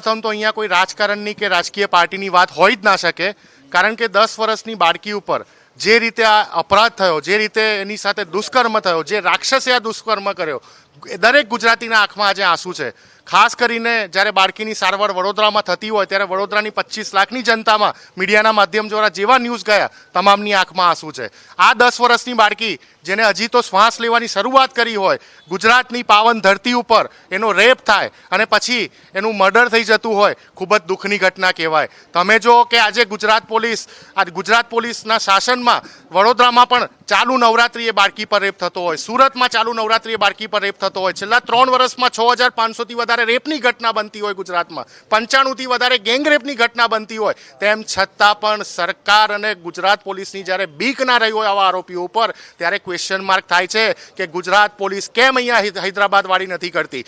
પ્રથમ તો અહીંયા કોઈ રાજકારણની કે રાજકીય પાર્ટીની વાત હોઈ જ ના શકે, કારણ કે 10 વર્ષની બાળકી ઉપર જે રીતે આ અપરાધ થયો, જે રીતે એની સાથે દુષ્કર્મ થયો, જે રાક્ષસે આ દુષ્કર્મ કર્યો, દરેક ગુજરાતીના આંખમાં આજે આંસુ છે. ખાસ કરીને જ્યારે બાળકીની સારવાર વડોદરામાં થતી હોય ત્યારે વડોદરાની 25 લાખની જનતામાં મીડિયાના માધ્યમ દ્વારા જેવા ન્યૂઝ ગયા તમામની આંખમાં આંસુ છે. આ 10 વર્ષની બાળકી જેને હજી તો શ્વાસ લેવાની શરૂઆત કરી હોય, ગુજરાતની પાવન ધરતી ઉપર એનો રેપ થાય અને પછી એનું મર્ડર થઈ જતું હોય, ખૂબ જ દુઃખની ઘટના કહેવાય. તમે જો કે આજે ગુજરાત પોલીસના શાસનમાં વડોદરામાં પણ ચાલુ નવરાત્રિએ બાળકી પર રેપ થતો હોય, સુરતમાં ચાલુ નવરાત્રિએ બાળકી પર રેપ થતો હોય, છેલ્લા 3 વર્ષમાં 6500થી વધારે રેપની ઘટના બનતી હોય ગુજરાતમાં, 95થી વધારે ગેંગ રેપની ઘટના બનતી હોય, તેમ છતાં પણ સરકાર અને ગુજરાત પોલીસની જ્યારે બીક ના રહી હોય આવા આરોપીઓ ઉપર, ત્યારે ક્વેશ્ચન માર્ક થાય છે કે ગુજરાત પોલીસ કેમ અહીંયા હૈદરાબાદ વાળી નથી કરતી.